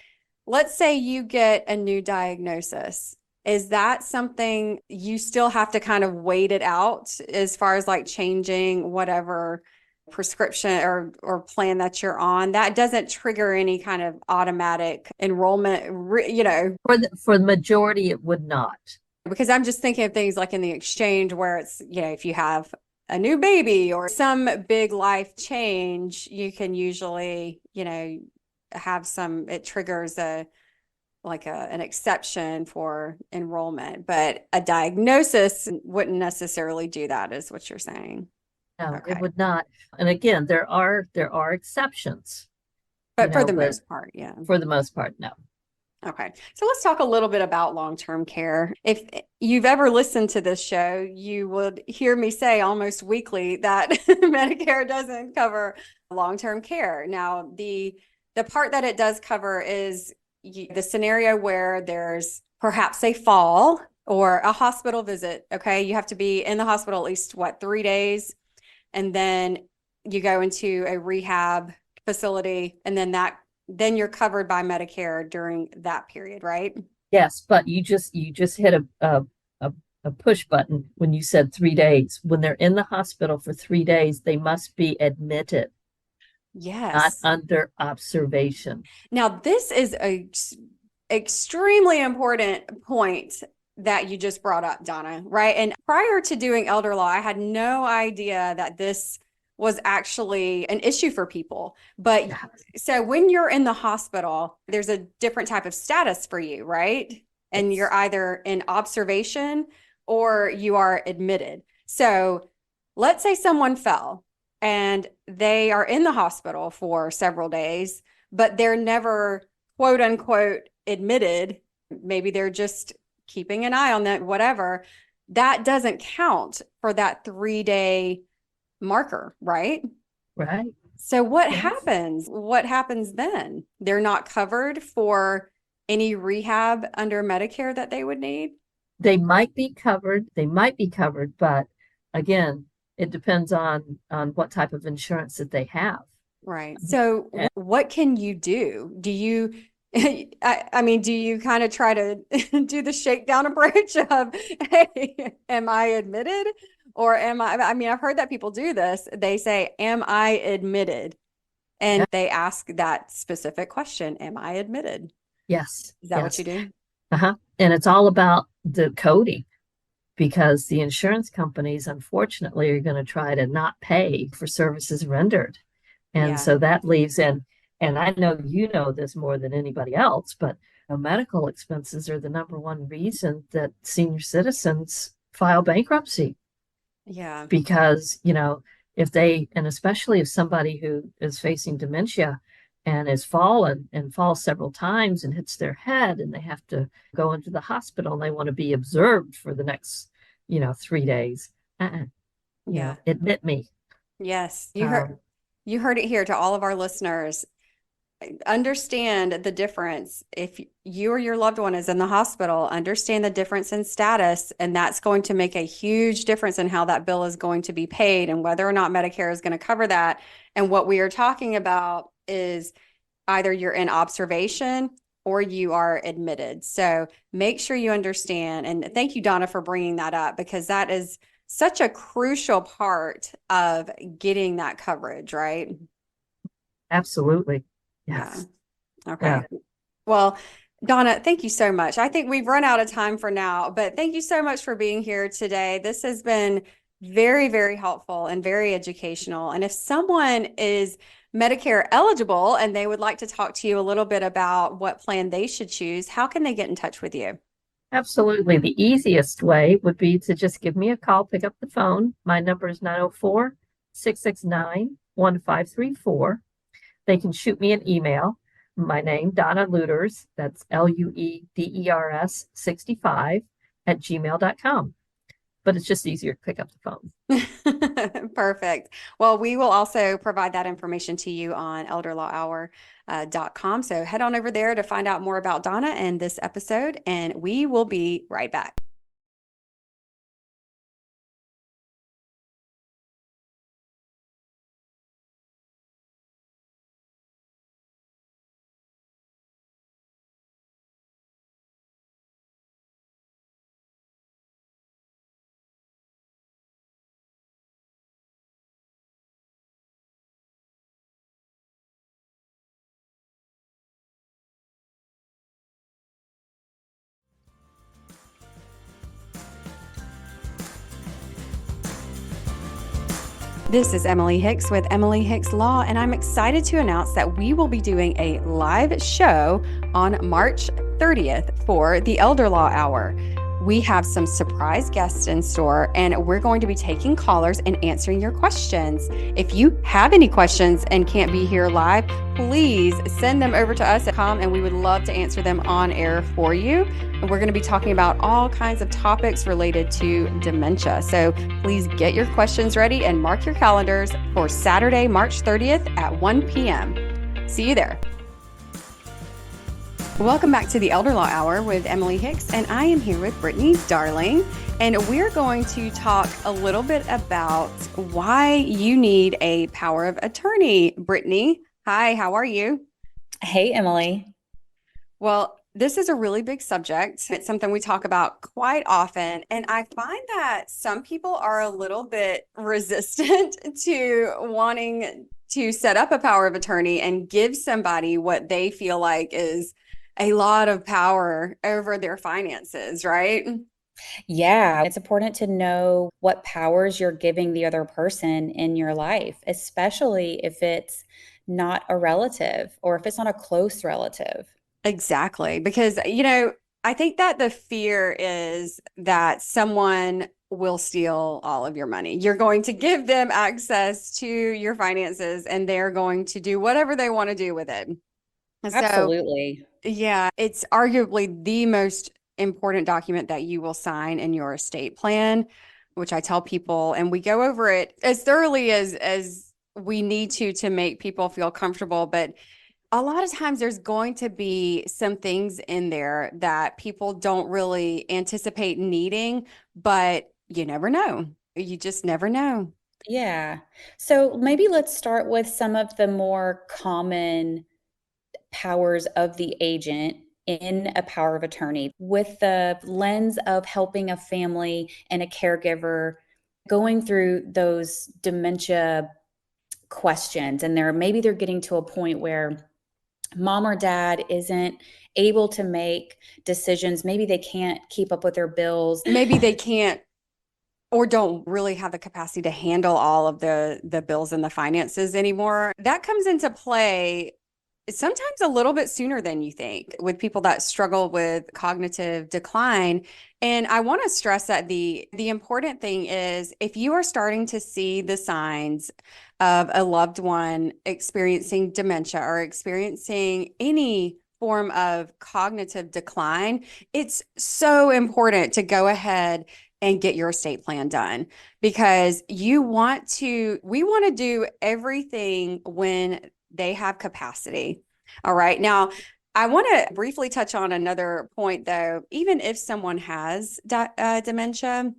let's say you get a new diagnosis. Is that something you still have to kind of wait it out as far as like changing whatever prescription or plan that you're on, that doesn't trigger any kind of automatic enrollment, For the majority, it would not. because I'm just thinking of things like in the exchange where it's, if you have a new baby or some big life change, you can usually, have it triggers an exception for enrollment, but a diagnosis wouldn't necessarily do that, is what you're saying. No, Okay. it would not. And again, there are exceptions. But for the most part, yeah. For the most part, no. Okay. So let's talk a little bit about long-term care. If you've ever listened to this show, you would hear me say almost weekly that Medicare doesn't cover long-term care. Now, the part that it does cover is the scenario where there's perhaps a fall or a hospital visit. Okay. You have to be in the hospital at least 3 days. And then you go into a rehab facility, and then you're covered by Medicare during that period, right? Yes, but you just hit a push button when you said 3 days. When they're in the hospital for 3 days, they must be admitted. Yes. Not under observation. Now, this is a extremely important point that you just brought up, Donna, right? And prior to doing elder law, I had no idea that this was actually an issue for people. But so when you're in the hospital, there's a different type of status for you, right? And you're either in observation or you are admitted. So let's say someone fell and they are in the hospital for several days, but they're never, quote unquote, admitted. Maybe they're just keeping an eye on that, whatever. That doesn't count for that 3-day marker, right? Right. So what happens? What happens then? They're not covered for any rehab under Medicare that they would need? They might be covered. But again, it depends on what type of insurance that they have. Right. So what can you do? Do you, I mean, do you kind of try to do the shakedown approach of, hey, am I admitted? Or I mean, I've heard that people do this. They say, am I admitted? And they ask that specific question, am I admitted? Yes. Is that what you do? Uh-huh. And it's all about the coding, because the insurance companies, unfortunately, are going to try to not pay for services rendered. And so that leaves in, and I know you know this more than anybody else, but medical expenses are the number one reason that senior citizens file bankruptcy. Yeah. Because, if they, and especially if somebody who is facing dementia and has fallen and falls several times and hits their head and they have to go into the hospital and they want to be observed for the next, 3 days. Admit me. Yes. You heard it here to all of our listeners. Understand the difference. If you or your loved one is in the hospital, understand the difference in status, and that's going to make a huge difference in how that bill is going to be paid and whether or not Medicare is going to cover that. And what we are talking about is either you're in observation or you are admitted. So make sure you understand. And thank you, Donna, for bringing that up, because that is such a crucial part of getting that coverage, right? Absolutely. Yes. Yeah. Okay. Yeah. Well, Donna, thank you so much. I think we've run out of time for now, but thank you so much for being here today. This has been very, very helpful and very educational. And if someone is Medicare eligible and they would like to talk to you a little bit about what plan they should choose, how can they get in touch with you? Absolutely. The easiest way would be to just give me a call, pick up the phone. My number is 904-669-1534. They can shoot me an email. My name, Donna Lueders, that's LUEDERS 65 @gmail.com. But it's just easier to pick up the phone. Perfect. Well, we will also provide that information to you on elderlawhour.com. So head on over there to find out more about Donna and this episode, and we will be right back. This is Emily Hicks with Emily Hicks Law, and I'm excited to announce that we will be doing a live show on March 30th for the Elder Law Hour. We have some surprise guests in store, and we're going to be taking callers and answering your questions. If you have any questions and can't be here live, please send them over to us at com, and we would love to answer them on air for you. And we're going to be talking about all kinds of topics related to dementia. So please get your questions ready and mark your calendars for Saturday, March 30th at 1 p.m. See you there. Welcome back to the Elder Law Hour with Emily Hicks, and I am here with Brittany Darling, and we're going to talk a little bit about why you need a power of attorney. Brittany, hi, how are you? Hey, Emily. Well, this is a really big subject. It's something we talk about quite often, and I find that some people are a little bit resistant to wanting to set up a power of attorney and give somebody what they feel like is a lot of power over their finances, right? Yeah, it's important to know what powers you're giving the other person in your life, especially if it's not a relative or if it's not a close relative. Exactly. Because, I think that the fear is that someone will steal all of your money. You're going to give them access to your finances and they're going to do whatever they want to do with it. Absolutely. Yeah, it's arguably the most important document that you will sign in your estate plan, which I tell people, and we go over it as thoroughly as we need to make people feel comfortable. But a lot of times there's going to be some things in there that people don't really anticipate needing, but you never know. You just never know. Yeah. So maybe let's start with some of the more common powers of the agent in a power of attorney with the lens of helping a family and a caregiver going through those dementia questions. And maybe they're getting to a point where mom or dad isn't able to make decisions. Maybe they can't keep up with their bills. Maybe they can't or don't really have the capacity to handle all of the bills and the finances anymore. That comes into play sometimes a little bit sooner than you think with people that struggle with cognitive decline. And I want to stress that the important thing is if you are starting to see the signs of a loved one experiencing dementia or experiencing any form of cognitive decline, it's so important to go ahead and get your estate plan done because we want to do everything when they have capacity. All right. Now, I want to briefly touch on another point, though. Even if someone has dementia,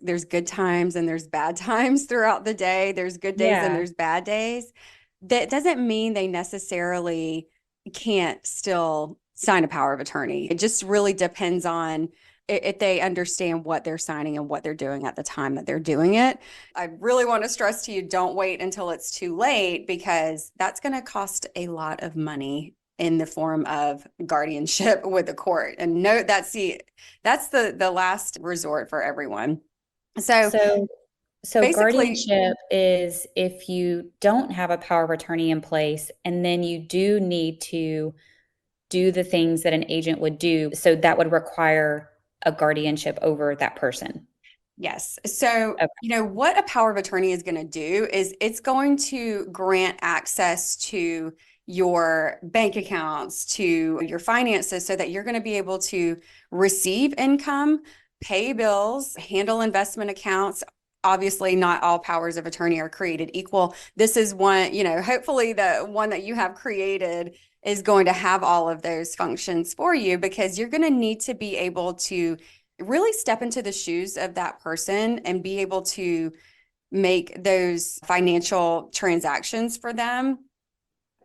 there's good times and there's bad times throughout the day. There's good days and there's bad days. That doesn't mean they necessarily can't still sign a power of attorney. It just really depends on if they understand what they're signing and what they're doing at the time that they're doing it. I really want to stress to you, don't wait until it's too late because that's going to cost a lot of money in the form of guardianship with the court. And no, that's the last resort for everyone. So Guardianship is if you don't have a power of attorney in place and then you do need to do the things that an agent would do. So that would require a guardianship over that person. Yes. So, Okay. What a power of attorney is going to do is it's going to grant access to your bank accounts, to your finances, so that you're going to be able to receive income, pay bills, handle investment accounts. Obviously, not all powers of attorney are created equal. This is one, hopefully the one that you have created is going to have all of those functions for you because you're going to need to be able to really step into the shoes of that person and be able to make those financial transactions for them.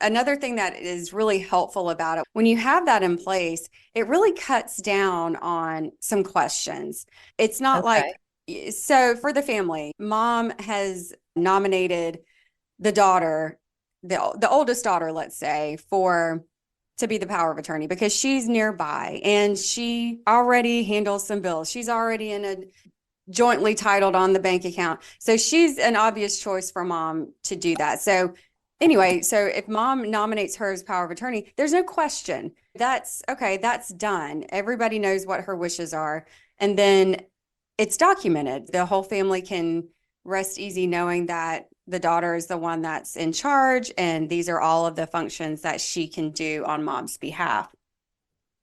Another thing that is really helpful about it, when you have that in place, it really cuts down on some questions. It's not so for the family, mom has nominated the daughter, the oldest daughter, let's say, to be the power of attorney because she's nearby and she already handles some bills. She's already in jointly titled on the bank account. So she's an obvious choice for mom to do that. So anyway, so if mom nominates her as power of attorney, there's no question. That's okay, that's done. Everybody knows what her wishes are. And then it's documented. The whole family can rest easy knowing that the daughter is the one that's in charge, and these are all of the functions that she can do on mom's behalf.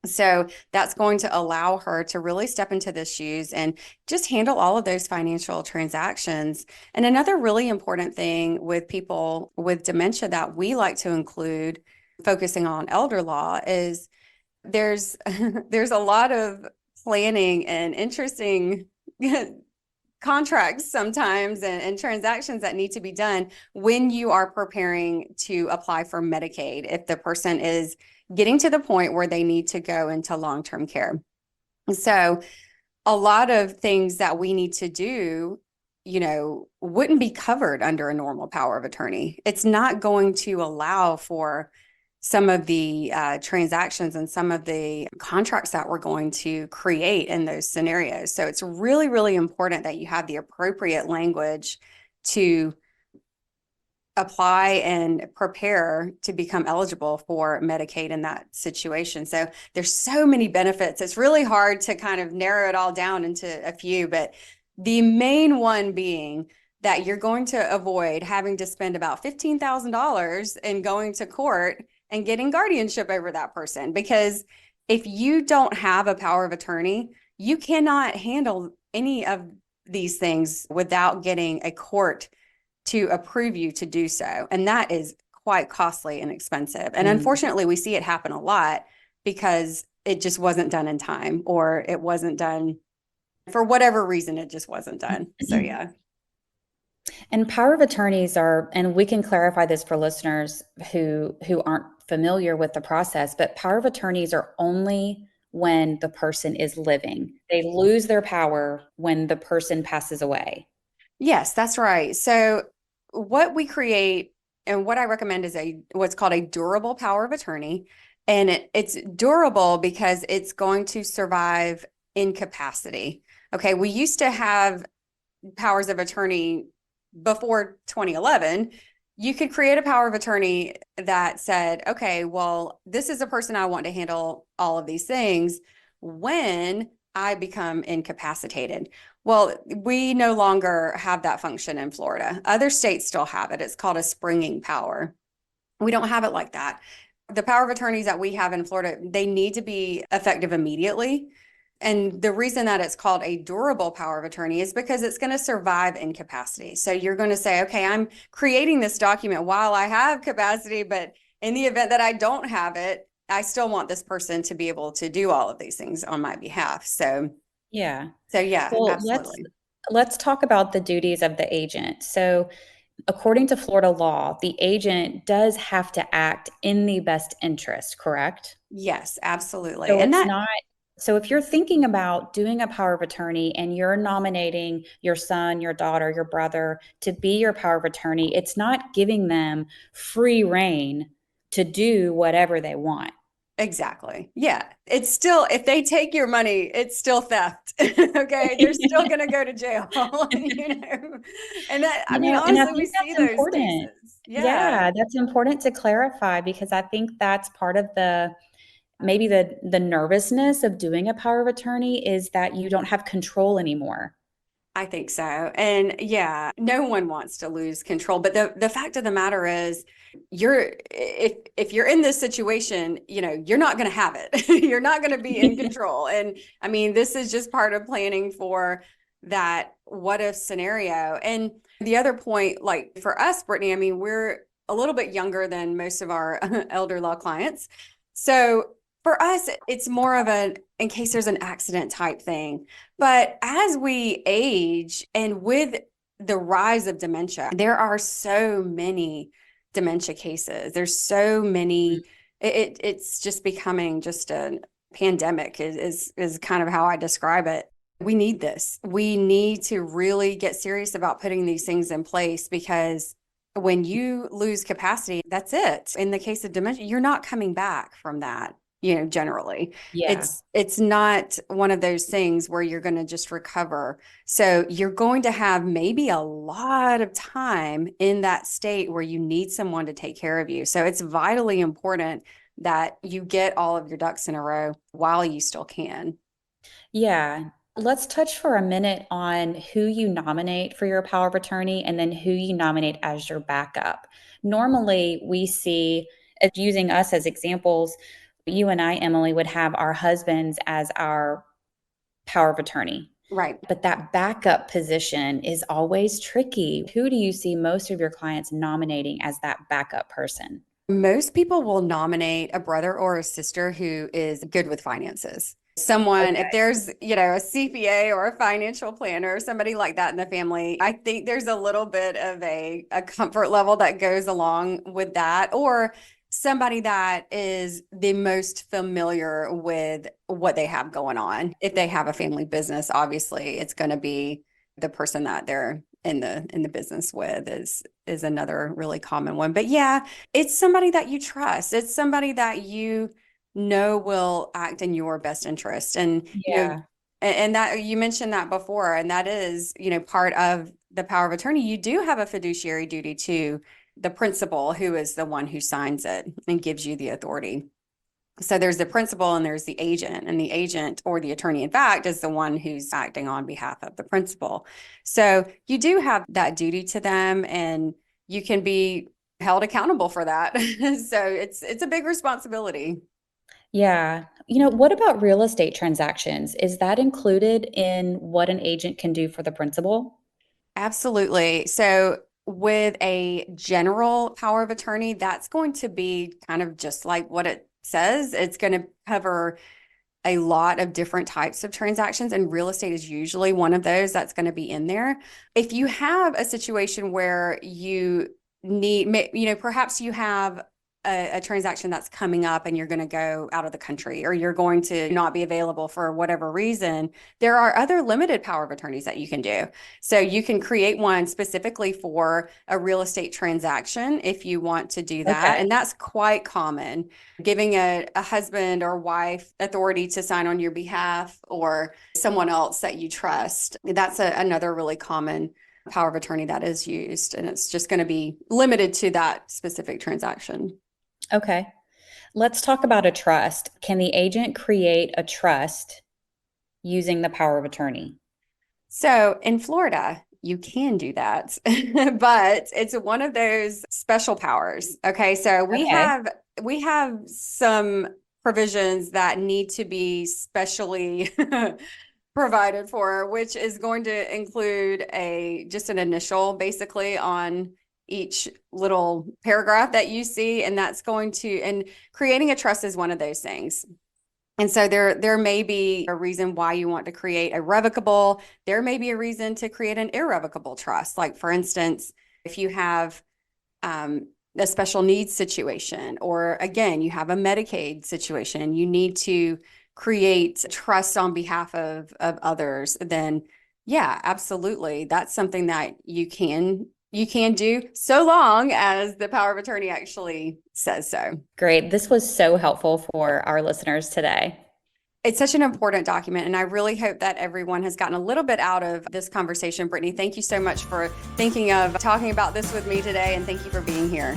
So that's going to allow her to really step into the shoes and just handle all of those financial transactions. And another really important thing with people with dementia that we like to include, focusing on elder law, is there's there's a lot of planning and interesting contracts sometimes and transactions that need to be done when you are preparing to apply for Medicaid, if the person is getting to the point where they need to go into long-term care. So a lot of things that we need to do, wouldn't be covered under a normal power of attorney. It's not going to allow for some of the transactions and some of the contracts that we're going to create in those scenarios. So it's really, really important that you have the appropriate language to apply and prepare to become eligible for Medicaid in that situation. So there's so many benefits. It's really hard to kind of narrow it all down into a few, but the main one being that you're going to avoid having to spend about $15,000 in going to court and getting guardianship over that person. Because if you don't have a power of attorney, you cannot handle any of these things without getting a court to approve you to do so. And that is quite costly and expensive. And unfortunately, we see it happen a lot because it just wasn't done in time, or it wasn't done for whatever reason, it just wasn't done. So, yeah. And power of attorneys are, and we can clarify this for listeners who aren't familiar with the process, but power of attorneys are only when the person is living. They lose their power when the person passes away. Yes, that's right. So what we create and what I recommend is what's called a durable power of attorney. And it's durable because it's going to survive incapacity. Okay, we used to have powers of attorney before 2011. You could create a power of attorney that said, okay, well, this is a person I want to handle all of these things when I become incapacitated. Well, we no longer have that function in Florida. Other states still have it. It's called a springing power. We don't have it like that. The power of attorneys that we have in Florida, they need to be effective immediately. And the reason that it's called a durable power of attorney is because it's going to survive incapacity. So you're going to say, okay, I'm creating this document while I have capacity, but in the event that I don't have it, I still want this person to be able to do all of these things on my behalf. So yeah, well, absolutely. Let's talk about the duties of the agent. So according to Florida law, the agent does have to act in the best interest, correct? Yes, absolutely. So and so if you're thinking about doing a power of attorney and you're nominating your son, your daughter, your brother to be your power of attorney, it's not giving them free reign to do whatever they want. Exactly. Yeah. It's still, if they take your money, it's still theft. Okay. They're still going to go to jail, and that, honestly, we see those cases. Yeah, that's important to clarify, because I think that's part of maybe the nervousness of doing a power of attorney is that you don't have control anymore. I think so. And yeah, no one wants to lose control. But the fact of the matter is, if you're in this situation, you're not going to have it. You're not going to be in control. And I mean, this is just part of planning for that what if scenario. And the other point, like for us, Brittany, I mean, we're a little bit younger than most of our elder law clients. So for us, it's more of in case there's an accident type thing. But as we age and with the rise of dementia, there are so many dementia cases. There's so many, it's just becoming just a pandemic is kind of how I describe it. We need this. We need to really get serious about putting these things in place, because when you lose capacity, that's it. In the case of dementia, you're not coming back from that. generally. Yeah. It's not one of those things where you're going to just recover. So you're going to have maybe a lot of time in that state where you need someone to take care of you. So it's vitally important that you get all of your ducks in a row while you still can. Yeah. Let's touch for a minute on who you nominate for your power of attorney and then who you nominate as your backup. Normally, we see, using us as examples, you and I, Emily, would have our husbands as our power of attorney. Right. But that backup position is always tricky. Who do you see most of your clients nominating as that backup person? Most people will nominate a brother or a sister who is good with finances. Someone, if there's, a CPA or a financial planner, somebody like that in the family, I think there's a little bit of a comfort level that goes along with that, or somebody that is the most familiar with what they have going on. If they have a family business, obviously it's going to be the person that they're in the business with is another really common one. But yeah, it's somebody that you trust. It's somebody that you know will act in your best interest. And and that you mentioned that before, and that is, part of the power of attorney. You do have a fiduciary duty to the principal, who is the one who signs it and gives you the authority. So there's the principal and there's the agent, and the agent, or the attorney in fact, is the one who's acting on behalf of the principal. So you do have that duty to them, and you can be held accountable for that. So it's a big responsibility. Yeah. What about real estate transactions? Is that included in what an agent can do for the principal? Absolutely. So with a general power of attorney, that's going to be kind of just like what it says. It's going to cover a lot of different types of transactions, and real estate is usually one of those that's going to be in there. If you have a situation where you need, perhaps you have a transaction that's coming up and you're going to go out of the country, or you're going to not be available for whatever reason, there are other limited power of attorneys that you can do. So you can create one specifically for a real estate transaction if you want to do that. Okay. And that's quite common, giving a husband or wife authority to sign on your behalf, or someone else that you trust. That's another really common power of attorney that is used, and it's just going to be limited to that specific transaction. Okay. Let's talk about a trust. Can the agent create a trust using the power of attorney? So in Florida, you can do that, but it's one of those special powers. Okay. So we have some provisions that need to be specially provided for, which is going to include just an initial basically on each little paragraph that you see. And and creating a trust is one of those things. And so there may be a reason why you want to create a revocable. There may be a reason to create an irrevocable trust. Like, for instance, if you have a special needs situation, or again, you have a Medicaid situation, you need to create trust on behalf of others, then yeah, absolutely. That's something that you can do, so long as the power of attorney actually says so. Great. This was so helpful for our listeners today. It's such an important document, and I really hope that everyone has gotten a little bit out of this conversation. Brittany, thank you so much for thinking of talking about this with me today, and thank you for being here.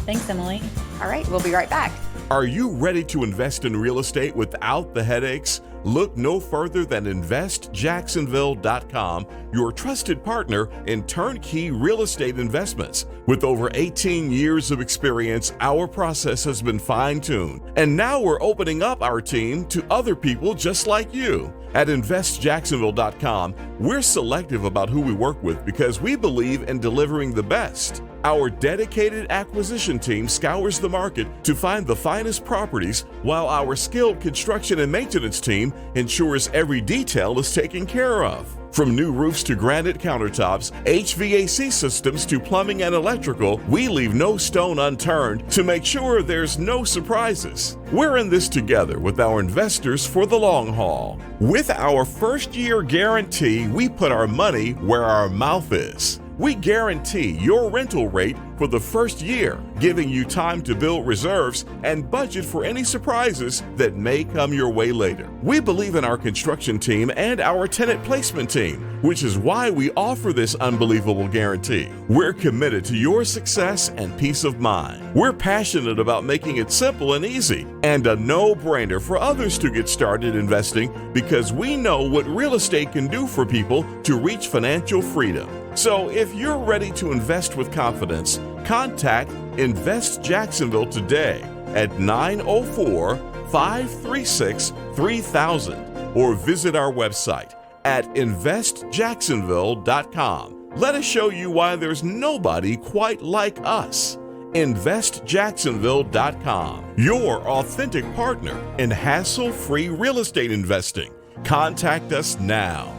Thanks, Emily. All right, we'll be right back. Are you ready to invest in real estate without the headaches? Look no further than investjacksonville.com, your trusted partner in turnkey real estate investments. With over 18 years of experience, our process has been fine-tuned, and now we're opening up our team to other people just like you. At investjacksonville.com, we're selective about who we work with because we believe in delivering the best. Our dedicated acquisition team scours the market to find the finest properties, while our skilled construction and maintenance team ensures every detail is taken care of. From new roofs to granite countertops, HVAC systems to plumbing and electrical, we leave no stone unturned to make sure there's no surprises. We're in this together with our investors for the long haul. With our first-year guarantee, we put our money where our mouth is. We guarantee your rental rate for the first year, giving you time to build reserves and budget for any surprises that may come your way later. We believe in our construction team and our tenant placement team, which is why we offer this unbelievable guarantee. We're committed to your success and peace of mind. We're passionate about making it simple and easy and a no-brainer for others to get started investing because we know what real estate can do for people to reach financial freedom. So if you're ready to invest with confidence, contact Invest Jacksonville today at 904-536-3000 or visit our website at investjacksonville.com. Let us show you why there's nobody quite like us. investjacksonville.com, your authentic partner in hassle-free real estate investing. Contact us now.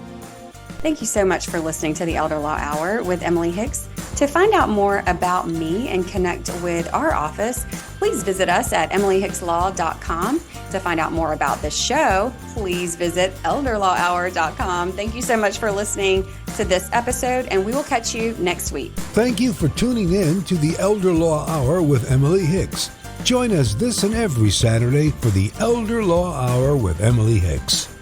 Thank you so much for listening to the Elder Law Hour with Emily Hicks. To find out more about me and connect with our office, please visit us at emilyhickslaw.com. To find out more about the show, please visit elderlawhour.com. Thank you so much for listening to this episode, and we will catch you next week. Thank you for tuning in to the Elder Law Hour with Emily Hicks. Join us this and every Saturday for the Elder Law Hour with Emily Hicks.